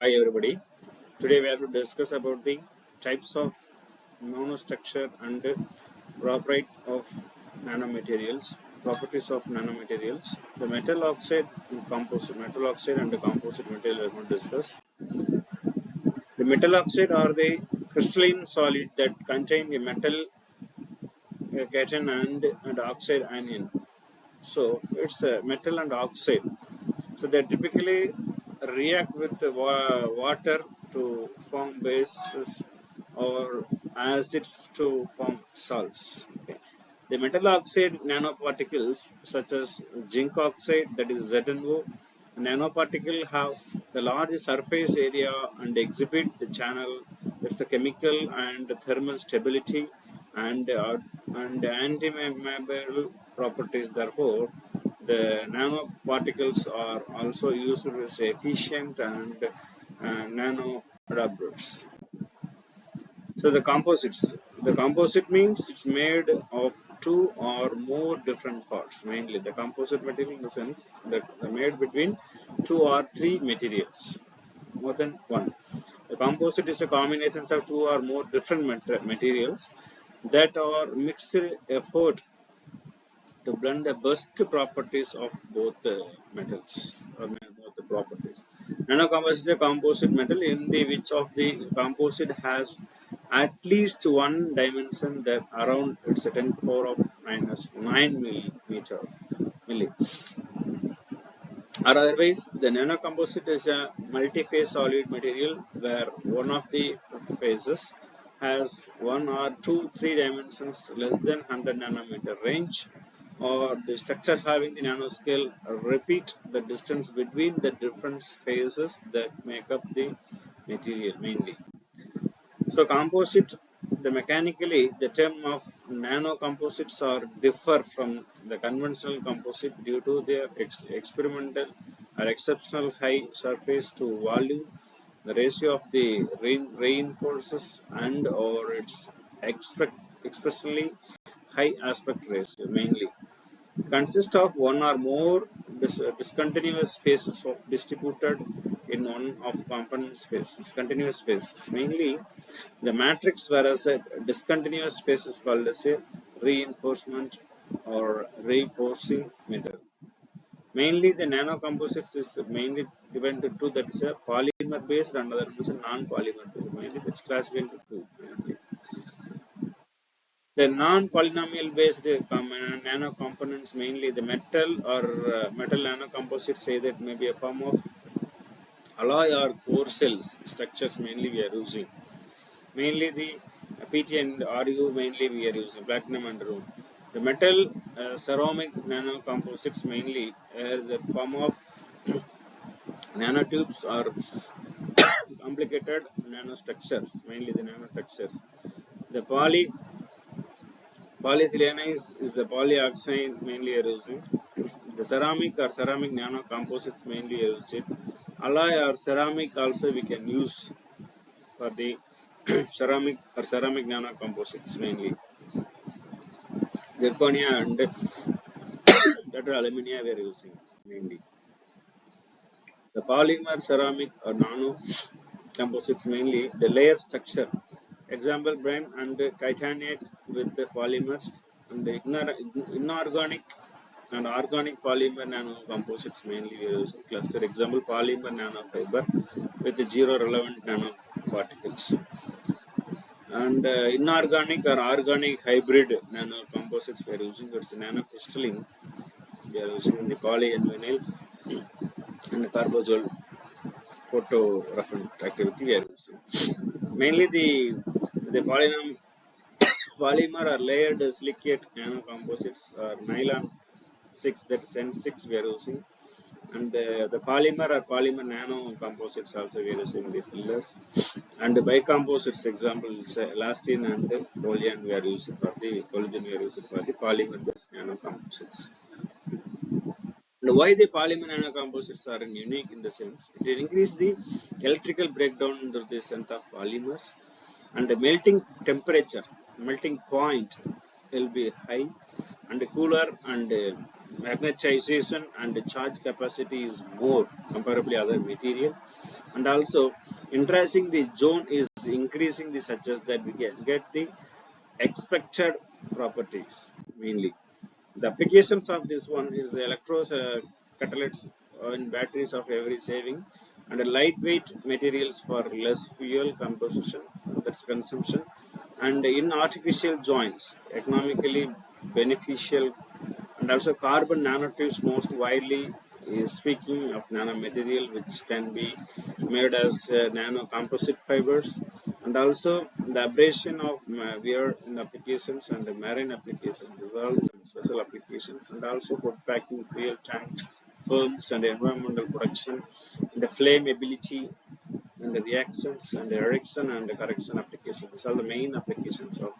Hi everybody. Today we have to discuss about the types of nanostructure and properties of nanomaterials. Properties of nanomaterials. The metal oxide and composite material we are going to discuss. The metal oxide are the crystalline solid that contain the metal cation and oxide anion. So it's a metal and oxide. So they typically react with the water to form bases or acids to form salts. Okay. The metal oxide nanoparticles such as zinc oxide, that is ZNO, nanoparticle have the large surface area and exhibit the channel. It's a chemical and thermal stability and antimalleable properties. Therefore, the nanoparticles are also used as efficient and nano adapters. So the composites. The composite means it's made of two or more different parts. Mainly the composite material in the sense that they're made between two or three materials, more than one. The composite is a combination of two or more different materials that are mixed effort to blend the best properties of both the metals or both the properties. Nanocomposite is a composite metal in the which of the composite has at least one dimension that around it's a 10 power of minus 9 millimeter milli. Or otherwise, the nanocomposite is a multi-phase solid material where one of the phases has one or two, three dimensions less than 100 nanometer range, or the structure having the nanoscale repeat the distance between the different phases that make up the material mainly. So composite, the mechanically the term of nanocomposites are differ from the conventional composite due to their experimental or exceptional high surface to volume, the ratio of the reinforces and or its expressly high aspect ratio mainly. Consist of one or more discontinuous spaces of distributed in one of component spaces, continuous spaces. Mainly the matrix, whereas a discontinuous space is called as a reinforcement or reinforcing middle. Mainly the nanocomposites is mainly divided into two, that is a polymer based and another is a non-polymer based. Mainly that's classified into two. Mainly. The non-polynomial based nano components, mainly the metal or metal nanocomposites, say that may be a form of alloy or core cells structures mainly we are using. Mainly the PT and RU mainly we are using, platinum and rhodium. The metal ceramic nanocomposites mainly the form of nanotubes or complicated nanostructures, mainly the nanostructures. The polysilicon is the polyoxide mainly are using. The ceramic or ceramic nanocomposites mainly are used. Alloy or ceramic also we can use for the ceramic or ceramic nanocomposites mainly. Zirconia and better alumina we are using mainly. The polymer ceramic or nano composites mainly the layer structure. Example, brine and titanate with the polymers, and the inorganic and organic polymer nanocomposites mainly we are using cluster. Example, polymer nanofiber with the zero relevant nanoparticles. And inorganic or organic hybrid nanocomposites we are using. It's nanocrystalline. We are using the poly and vinyl and carbazole photorefractive activity we are using. Mainly the polymer or layered silicate nanocomposites or nylon 6, that is N6 we are using. And the polymer or polymer nanocomposites also we are using the fillers. And the biocomposites, example, elastine and collagen we are using for the polymer based nanocomposites. And why the polymer nanocomposites are unique in the sense it will increase the electrical breakdown under the strength of polymers, and the melting temperature, melting point will be high, and cooler, and magnetization and charge capacity is more comparably other material, and also increasing the zone is increasing the success that we get the expected properties mainly. The applications of this one is the catalytics in batteries of every saving, and a lightweight materials for less fuel composition, that's consumption, and in artificial joints economically beneficial, and also carbon nanotubes most widely is speaking of nanomaterial which can be made as nano-composite fibers, and also the abrasion of wear in applications and the marine application results and special applications, and also food packing, fuel tank, firms and environmental protection, and the flammability and the reactions and the erection and the correction applications. These are the main applications of